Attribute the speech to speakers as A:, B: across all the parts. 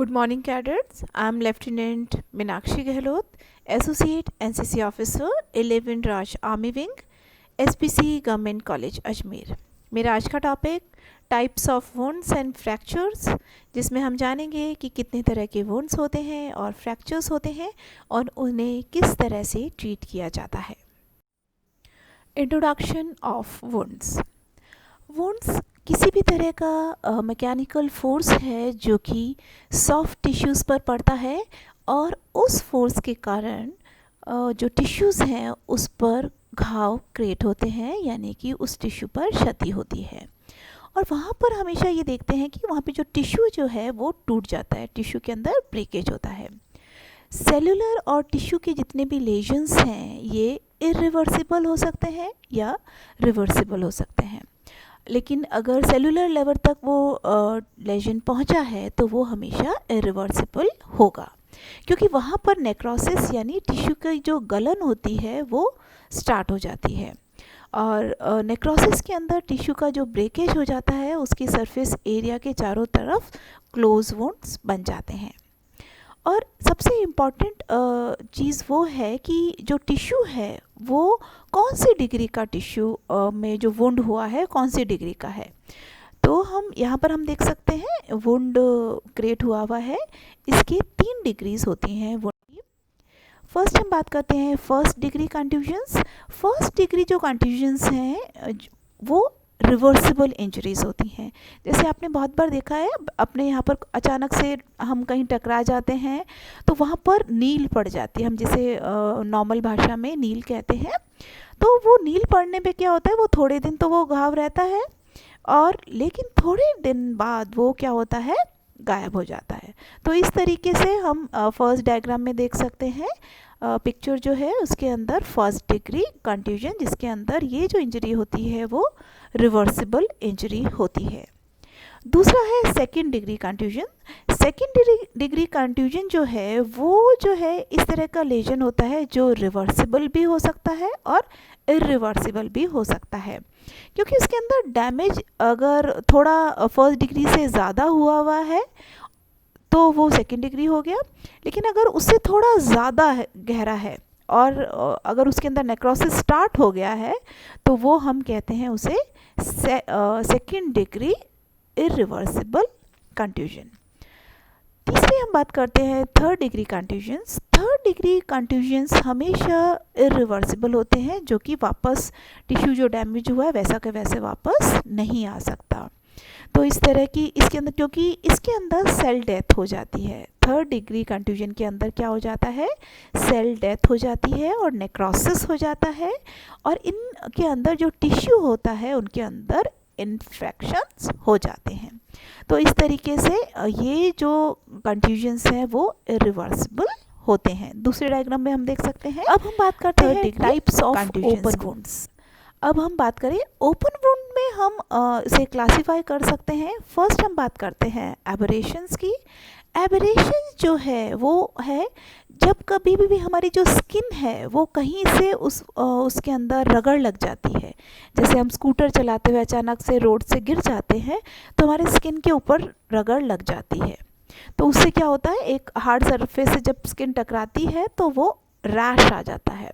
A: Good morning, cadets. I'm Lieutenant Minakshi Gehlot, Associate NCC Officer, 11 Raj Army Wing, SPC government college Ajmer. मेरा आज का topic types of wounds and fractures, जिसमें हम जानेंगे कि कितने तरह के वुंड्स होते हैं और फ्रैक्चर्स होते हैं और उन्हें किस तरह से ट्रीट किया जाता है। Introduction of wounds. वुंड्स किसी भी तरह का मैकेनिकल फोर्स है जो कि सॉफ्ट टिश्यूज़ पर पड़ता है और उस फोर्स के कारण जो टिश्यूज़ हैं उस पर घाव क्रिएट होते हैं, यानी कि उस टिश्यू पर क्षति होती है। और वहाँ पर हमेशा ये देखते हैं कि वहाँ पे जो टिश्यू जो है वो टूट जाता है, टिश्यू के अंदर ब्रेकेज होता है। सेलुलर और टिश्यू के जितने भी लेजन्स हैं ये इरिवर्सिबल हो सकते हैं या रिवर्सिबल हो सकते हैं, लेकिन अगर सेलुलर लेवल तक वो लेजन पहुंचा है तो वो हमेशा इरिवर्सिबल होगा, क्योंकि वहाँ पर नेक्रोसिस यानी टिश्यू की जो गलन होती है वो स्टार्ट हो जाती है। और नेक्रोसिस के अंदर टिश्यू का जो ब्रेकेज हो जाता है उसकी सरफेस एरिया के चारों तरफ क्लोज वुंड्स बन जाते हैं। और सबसे इम्पॉर्टेंट चीज़ वो है कि जो टिश्यू है वो कौन सी डिग्री का टिश्यू में जो वुंड हुआ है कौन सी डिग्री का है। तो हम यहाँ पर हम देख सकते हैं वुंड क्रिएट हुआ है, इसके 3 डिग्रीज होती हैं वुंड की। फर्स्ट हम बात करते हैं फर्स्ट डिग्री कंट्यूजन्स। फर्स्ट डिग्री जो कंट्यूजन्स हैं वो रिवर्सिबल इंजरीज़ होती हैं। जैसे आपने बहुत बार देखा है, अपने यहाँ पर अचानक से हम कहीं टकरा जाते हैं तो वहाँ पर नील पड़ जाती है, हम जिसे नॉर्मल भाषा में नील कहते हैं। तो वो नील पड़ने पे क्या होता है, वो थोड़े दिन तो वो घाव रहता है और लेकिन थोड़े दिन बाद वो क्या होता है, गायब हो जाता है। तो इस तरीके से हम फर्स्ट डायग्राम में देख सकते हैं पिक्चर जो है उसके अंदर फर्स्ट डिग्री कंट्यूजन, जिसके अंदर ये जो इंजरी होती है वो रिवर्सिबल इंजरी होती है। दूसरा है second degree contusion. Second degree contusion जो है वो जो है इस तरह का लेजन होता है जो रिवर्सिबल भी हो सकता है और इरिवर्सिबल भी हो सकता है, क्योंकि उसके अंदर डैमेज अगर थोड़ा फर्स्ट डिग्री से ज़्यादा हुआ है तो वो सेकंड डिग्री हो गया, लेकिन अगर उससे थोड़ा ज़्यादा गहरा है और अगर उसके अंदर नेक्रोसिस स्टार्ट हो गया है तो वो हम कहते हैं उसे सेकंड डिग्री इरिवर्सिबल कंट्यूजन। तीसरी हम बात करते हैं थर्ड डिग्री कंट्यूजन्स। थर्ड डिग्री कंट्यूजन्स हमेशा इरिवर्सिबल होते हैं, जो कि वापस टिश्यू जो डैमेज हुआ है वैसा के वैसे वापस नहीं आ सकता। तो इस तरह की इसके अंदर, क्योंकि इसके अंदर सेल डेथ हो जाती है, थर्ड डिग्री कंट्यूजन के अंदर क्या हो जाता है, सेल डेथ हो जाती है और नेक्रोसिस हो जाता है, और इनके अंदर जो टिश्यू होता है उनके अंदर इन्फेक्शंस हो जाते हैं। तो इस तरीके से ये जो कंट्यूजन्स हैं वो इरिवर्सिबल होते हैं। दूसरे डायग्राम में हम देख सकते हैं। अब हम बात करते हैं टाइप्स ऑफ ओपन वुंड्स। अब हम बात करें ओपन वुंड में हम इसे क्लासिफाई कर सकते हैं। फर्स्ट हम बात करते हैं एबरेशंस की। एबरेशन जो है वो है जब कभी भी हमारी जो स्किन है वो कहीं से उसके अंदर रगड़ लग जाती है। जैसे हम स्कूटर चलाते हुए अचानक से रोड से गिर जाते हैं तो हमारे स्किन के ऊपर रगड़ लग जाती है, तो उससे क्या होता है, एक हार्ड सरफेस से जब स्किन टकराती है तो वो रैश आ जाता है,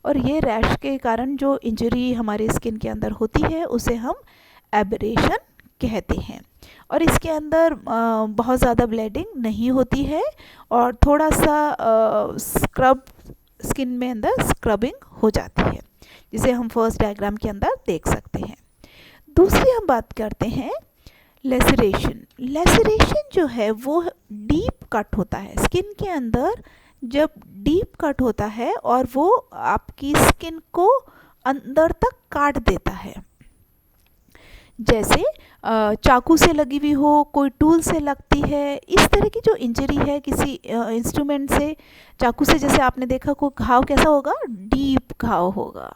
A: और ये रैश के कारण जो इंजरी हमारी स्किन के अंदर होती है उसे हम एबरेशन कहते हैं। और इसके अंदर बहुत ज़्यादा ब्लीडिंग नहीं होती है और थोड़ा सा स्क्रब स्किन में अंदर स्क्रबिंग हो जाती है, जिसे हम फर्स्ट डायग्राम के अंदर देख सकते हैं। दूसरी हम बात करते हैं लेसरेशन। लेसरेशन जो है वो डीप कट होता है स्किन के अंदर, जब डीप कट होता है और वो आपकी स्किन को अंदर तक काट देता है। जैसे चाकू से लगी हुई हो, कोई टूल से लगती है, इस तरह की जो इंजरी है किसी इंस्ट्रूमेंट से, चाकू से जैसे आपने देखा कोई घाव कैसा होगा, डीप घाव होगा।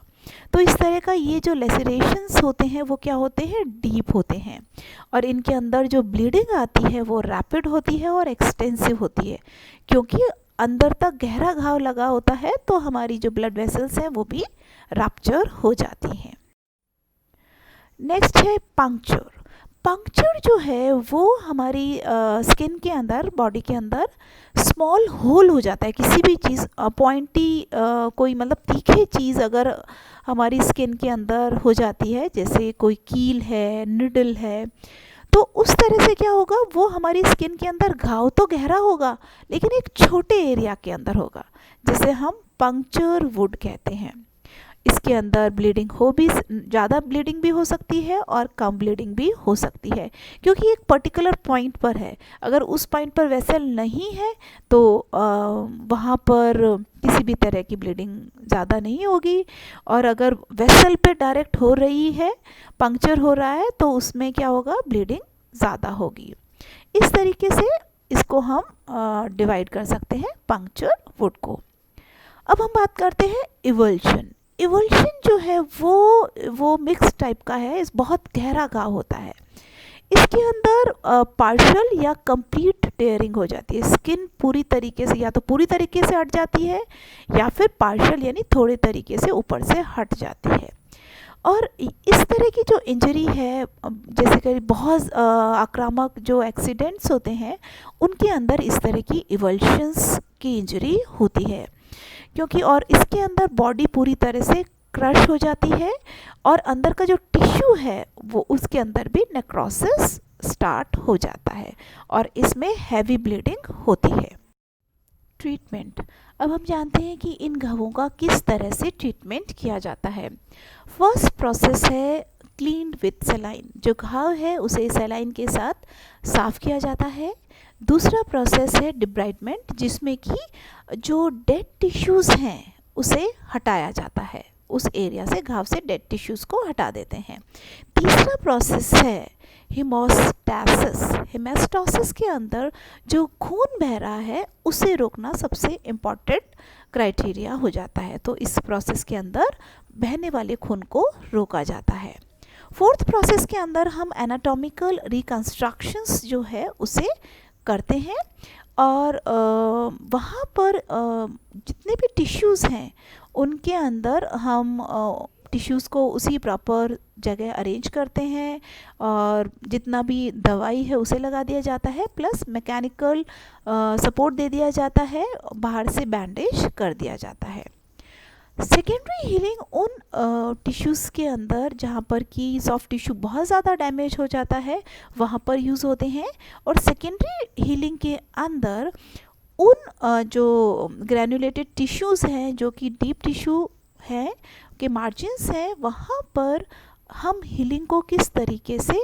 A: तो इस तरह का ये जो लेसरेशंस होते हैं वो क्या होते हैं, डीप होते हैं, और इनके अंदर जो ब्लीडिंग आती है वो रैपिड होती है और एक्सटेंसिव होती है, क्योंकि अंदर तक गहरा घाव लगा होता है तो हमारी जो ब्लड वेसल्स हैं वो भी रप्चर हो जाती हैं। नेक्स्ट है पंक्चर। पंक्चर जो है वो हमारी स्किन के अंदर, बॉडी के अंदर स्मॉल होल हो जाता है। किसी भी चीज़ पॉइंटी कोई मतलब तीखे चीज़ अगर हमारी स्किन के अंदर हो जाती है, जैसे कोई कील है, निडल है, तो उस तरह से क्या होगा, वो हमारी स्किन के अंदर घाव तो गहरा होगा लेकिन एक छोटे एरिया के अंदर होगा, जिसे हम पंक्चर वुड कहते हैं। इसके अंदर ब्लीडिंग हो भी, ज़्यादा ब्लीडिंग भी हो सकती है और कम ब्लीडिंग भी हो सकती है, क्योंकि एक पर्टिकुलर पॉइंट पर है। अगर उस पॉइंट पर वेसल नहीं है तो वहाँ पर किसी भी तरह की ब्लीडिंग ज़्यादा नहीं होगी, और अगर वेसल पे डायरेक्ट हो रही है, पंक्चर हो रहा है, तो उसमें क्या होगा, ब्लीडिंग ज़्यादा होगी। इस तरीके से इसको हम डिवाइड कर सकते हैं पंक्चर वुड को। अब हम बात करते हैं इवल्शन। इवल्शन जो है वो मिक्स टाइप का है, इस बहुत गहरा घाव होता है। इसके अंदर पार्शियल या कंप्लीट टेयरिंग हो जाती है। स्किन पूरी तरीके से, या तो पूरी तरीके से हट जाती है या फिर पार्शियल यानी थोड़े तरीके से ऊपर से हट जाती है। और इस तरह की जो इंजरी है, जैसे कि बहुत आक्रामक जो एक्सीडेंट्स होते हैं, उनके अंदर इस तरह की इवल्शंस की इंजरी होती है, क्योंकि और इसके अंदर बॉडी पूरी तरह से क्रश हो जाती है और अंदर का जो टिश्यू है वो उसके अंदर भी नेक्रोसिस स्टार्ट हो जाता है और इसमें हैवी ब्लीडिंग होती है। ट्रीटमेंट। अब हम जानते हैं कि इन घावों का किस तरह से ट्रीटमेंट किया जाता है। फर्स्ट प्रोसेस है क्लीन विथ सेलाइन। जो घाव है उसे सेलाइन के साथ साफ़ किया जाता है। दूसरा प्रोसेस है डिब्राइडमेंट, जिसमें कि जो डेड टिश्यूज़ हैं उसे हटाया जाता है, उस एरिया से, घाव से डेड टिश्यूज़ को हटा देते हैं। तीसरा प्रोसेस है हीमोस्टैसिस। हेमेस्टोसिस के अंदर जो खून बह रहा है उसे रोकना सबसे इम्पॉर्टेंट क्राइटेरिया हो जाता है, तो इस प्रोसेस के अंदर बहने वाले खून को रोका जाता है। फोर्थ प्रोसेस के अंदर हम एनाटॉमिकल रिकंस्ट्रक्शंस जो है उसे करते हैं, और वहाँ पर जितने भी टिश्यूज़ हैं उनके अंदर हम टिश्यूज़ को उसी प्रॉपर जगह अरेंज करते हैं, और जितना भी दवाई है उसे लगा दिया जाता है, प्लस मैकेनिकल सपोर्ट दे दिया जाता है, बाहर से बैंडेज कर दिया जाता है। सेकेंडरी हीलिंग उन टिश्यूज़ के अंदर जहाँ पर कि सॉफ्ट टिश्यू बहुत ज़्यादा डैमेज हो जाता है वहाँ पर यूज़ होते हैं, और सेकेंडरी हीलिंग के अंदर उन जो ग्रैनुलेटेड टिश्यूज़ हैं, जो कि डीप टिश्यू हैं के मार्जिन्स हैं, वहाँ पर हम हीलिंग को किस तरीके से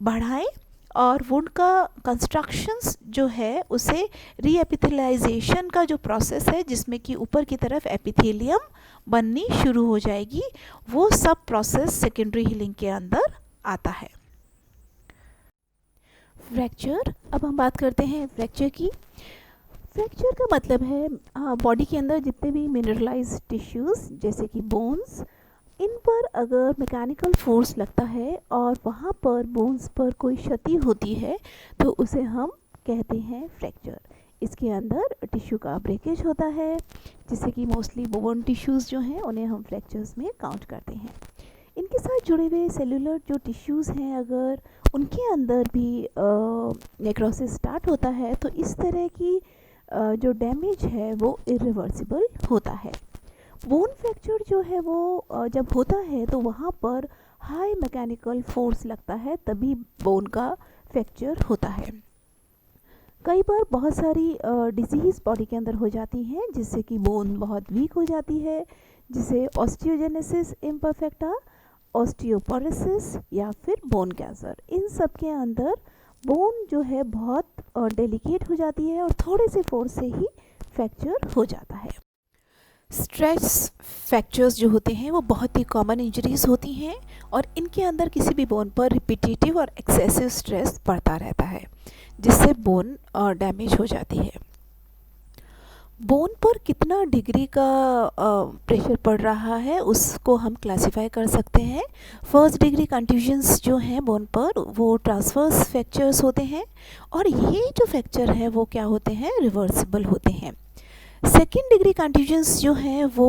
A: बढ़ाएं और वुंड का कंस्ट्रक्शंस जो है उसे रीएपिथेलाइजेशन का जो प्रोसेस है, जिसमें कि ऊपर की तरफ एपिथेलियम बननी शुरू हो जाएगी, वो सब प्रोसेस सेकेंडरी हीलिंग के अंदर आता है। फ्रैक्चर। अब हम बात करते हैं फ्रैक्चर की। फ्रैक्चर का मतलब है बॉडी के अंदर जितने भी मिनरलाइज्ड टिश्यूज़ जैसे कि बोन्स, इन पर अगर मैकेनिकल फोर्स लगता है और वहाँ पर बोन्स पर कोई क्षति होती है तो उसे हम कहते हैं फ्रैक्चर। इसके अंदर टिश्यू का ब्रेकेज होता है, जिससे कि मोस्टली बोन टिश्यूज़ जो हैं उन्हें हम फ्रैक्चर्स में काउंट करते हैं। इनके साथ जुड़े हुए सेलुलर जो टिश्यूज़ हैं, अगर उनके अंदर भी नेक्रोसिस स्टार्ट होता है तो इस तरह की जो डैमेज है वो इरिवर्सिबल होता है। बोन फ्रैक्चर जो है वो जब होता है तो वहाँ पर हाई मैकेनिकल फोर्स लगता है, तभी बोन का फ्रैक्चर होता है। कई बार बहुत सारी डिजीज़ बॉडी के अंदर हो जाती हैं जिससे कि बोन बहुत वीक हो जाती है, जिसे ऑस्टियोजेनेसिस इम्परफेक्टा, ऑस्टियोपोरोसिस या फिर बोन कैंसर, इन सब के अंदर बोन जो है बहुत डेलिकेट हो जाती है और थोड़े से फोर्स से ही फ्रैक्चर हो जाता है। स्ट्रेस फ्रैक्चर्स जो होते हैं वो बहुत ही कॉमन इंजरीज़ होती हैं, और इनके अंदर किसी भी बोन पर रिपीटेटिव और एक्सेसिव स्ट्रेस पड़ता रहता है, जिससे बोन डैमेज हो जाती है। बोन पर कितना डिग्री का प्रेशर पड़ रहा है उसको हम क्लासिफाई कर सकते हैं। फर्स्ट डिग्री कंट्यूजन्स जो हैं बोन पर वो ट्रांसवर्स फ्रैक्चर्स होते हैं, और ये जो फ्रैक्चर है वो क्या होते हैं, रिवर्सिबल होते हैं। सेकेंड डिग्री कंट्यूजन्स जो है वो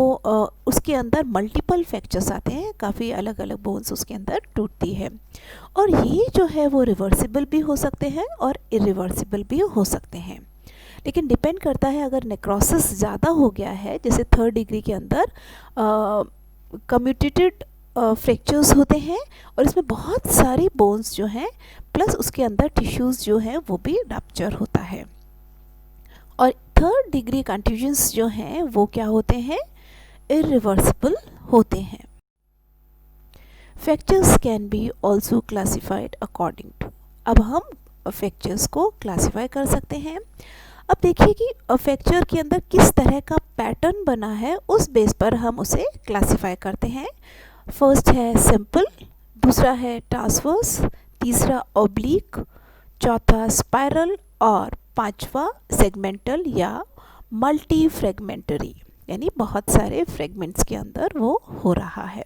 A: उसके अंदर मल्टीपल फ्रैक्चर्स आते हैं, काफ़ी अलग अलग बोन्स उसके अंदर टूटती है, और ये जो है वो रिवर्सिबल भी हो सकते हैं और इरिवर्सिबल भी हो सकते हैं। लेकिन डिपेंड करता है, अगर नेक्रोसिस ज़्यादा हो गया है, जैसे थर्ड डिग्री के अंदर कम्यूटेटेड फ्रैक्चर्स होते हैं और इसमें बहुत सारी बोन्स जो हैं प्लस उसके अंदर टिश्यूज़ जो हैं वो भी रप्चर होता है। और थर्ड डिग्री कंट्यूजन्स जो हैं वो क्या होते हैं, इरिवर्सिबल होते हैं। Fractures can be also classified according to, अब हम फ्रैक्चर्स को क्लासिफाई कर सकते हैं। अब देखिए कि फ्रैक्चर के अंदर किस तरह का पैटर्न बना है, उस बेस पर हम उसे क्लासिफाई करते हैं। फर्स्ट है सिंपल, दूसरा है ट्रांसवर्स, तीसरा ऑब्लिक, चौथा स्पाइरल और पांचवा सेगमेंटल या मल्टी फ्रेगमेंटरी, यानी बहुत सारे फ्रेगमेंट्स के अंदर वो हो रहा है।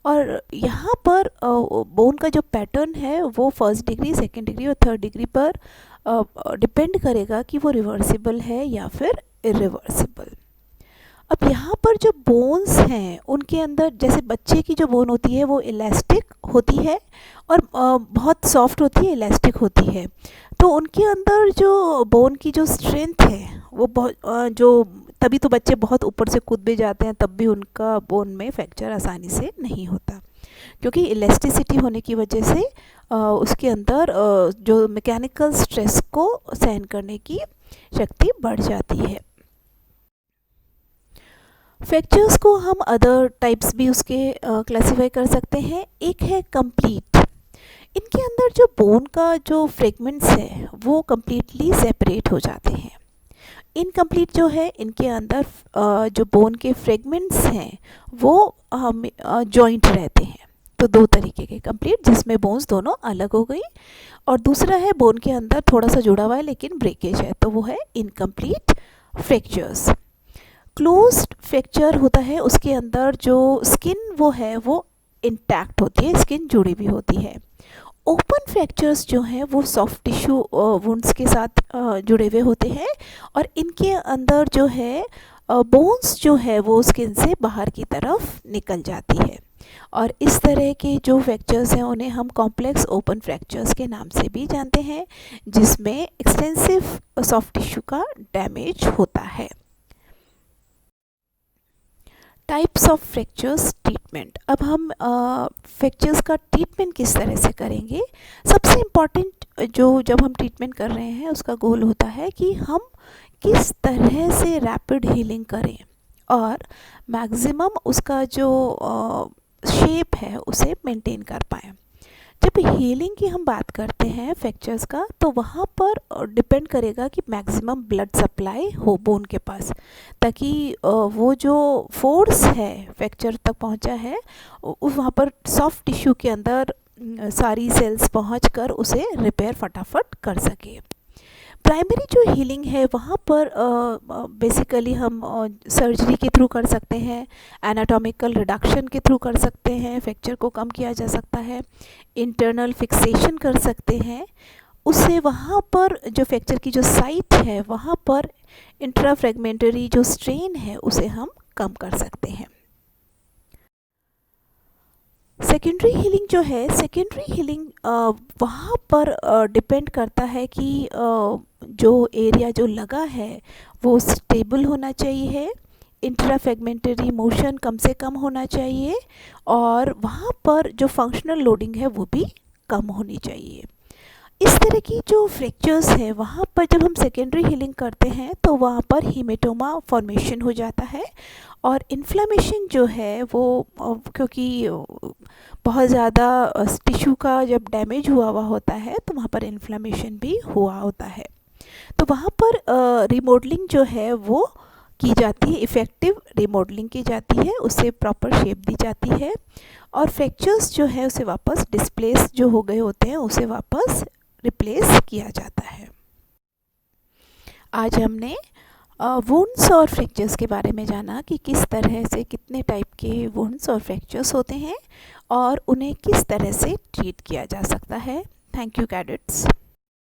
A: और यहाँ पर बोन का जो पैटर्न है वो फर्स्ट डिग्री, सेकेंड डिग्री और थर्ड डिग्री पर डिपेंड करेगा कि वो रिवर्सिबल है या फिर इरिवर्सिबल। अब यहाँ पर जो बोन्स हैं उनके अंदर, जैसे बच्चे की जो बोन होती है वो इलास्टिक होती है और बहुत सॉफ्ट होती है, इलास्टिक होती है, तो उनके अंदर जो बोन की जो स्ट्रेंथ है वो बहुत जो तभी तो बच्चे बहुत ऊपर से कूद भी जाते हैं, तब भी उनका बोन में फ्रैक्चर आसानी से नहीं होता, क्योंकि इलास्टिसिटी होने की वजह से उसके अंदर जो मैकेनिकल स्ट्रेस को सहन करने की शक्ति बढ़ जाती है। फ्रैक्चर्स को हम अदर टाइप्स भी उसके क्लासिफाई कर सकते हैं। एक है कंप्लीट, इनके अंदर जो बोन का जो फ्रेगमेंट्स है वो कम्प्लीटली सेपरेट हो जाते हैं। इनकम्प्लीट जो है, इनके अंदर जो बोन के फ्रेगमेंट्स हैं वो जॉइंट रहते हैं। तो दो तरीके के कंप्लीट, जिसमें बोन्स दोनों अलग हो गई, और दूसरा है बोन के अंदर थोड़ा सा जुड़ा हुआ है लेकिन ब्रेकेज है, तो वो है इनकम्प्लीट फ्रैक्चर्स। क्लोज्ड फ्रैक्चर होता है, उसके अंदर जो स्किन वो है वो इंटैक्ट होती है, स्किन जुड़ी भी होती है। ओपन फ्रैक्चर्स जो हैं वो सॉफ्ट टिश्यू वुंड्स के साथ जुड़े हुए होते हैं और इनके अंदर जो है बोन्स जो है वो स्किन से बाहर की तरफ निकल जाती है, और इस तरह के जो फ्रैक्चर्स हैं उन्हें हम कॉम्प्लेक्स ओपन फ्रैक्चर्स के नाम से भी जानते हैं, जिसमें एक्सटेंसिव सॉफ्ट टिश्यू का डैमेज होता है। टाइप्स ऑफ फ्रैक्चर्स ट्रीटमेंट, अब हम फ्रैक्चर्स का ट्रीटमेंट किस तरह से करेंगे। सबसे इम्पॉर्टेंट जो जब हम ट्रीटमेंट कर रहे हैं उसका गोल होता है कि हम किस तरह से रैपिड हीलिंग करें और मैक्सिमम उसका जो शेप है उसे मेंटेन कर पाएँ। जब हीलिंग की हम बात करते हैं फ्रैक्चर्स का, तो वहाँ पर डिपेंड करेगा कि मैक्सिमम ब्लड सप्लाई हो बोन के पास, ताकि वो जो फोर्स है फ्रैक्चर तक पहुँचा है वहाँ पर सॉफ्ट टिश्यू के अंदर सारी सेल्स पहुँचकर उसे रिपेयर फटाफट कर सके। प्राइमरी जो हीलिंग है वहाँ पर बेसिकली हम सर्जरी के थ्रू कर सकते हैं, एनाटॉमिकल रिडक्शन के थ्रू कर सकते हैं, फ्रैक्चर को कम किया जा सकता है, इंटरनल फिक्सेशन कर सकते हैं, उससे वहाँ पर जो फ्रैक्चर की जो साइट है वहाँ पर इंट्राफ्रेगमेंटरी जो स्ट्रेन है उसे हम कम कर सकते हैं। सेकेंडरी हीलिंग जो है, सेकेंडरी हीलिंग वहाँ पर डिपेंड करता है कि जो एरिया जो लगा है वो स्टेबल होना चाहिए, इंट्राफ्रेगमेंटरी मोशन कम से कम होना चाहिए, और वहाँ पर जो फंक्शनल लोडिंग है वो भी कम होनी चाहिए। इस तरह की जो फ्रैक्चर्स है वहाँ पर जब हम सेकेंडरी हीलिंग करते हैं तो वहाँ पर हीमेटोमा फॉर्मेशन हो जाता है, और इन्फ्लेमेशन जो है वो क्योंकि बहुत ज़्यादा टिश्यू का जब डैमेज हुआ होता है तो वहाँ पर इन्फ्लेमेशन भी हुआ होता है, तो वहाँ पर रिमॉडलिंग जो है वो की जाती है, इफ़ेक्टिव रिमॉडलिंग की जाती है, उससे प्रॉपर शेप दी जाती है, और फ्रैक्चर्स जो है उसे वापस डिस्प्लेस जो हो गए होते हैं उसे वापस रिप्लेस किया जाता है। आज हमने वुंड्स और फ्रैक्चर्स के बारे में जाना कि किस तरह से कितने टाइप के वुंड्स और फ्रैक्चर्स होते हैं और उन्हें किस तरह से ट्रीट किया जा सकता है। Thank you cadets.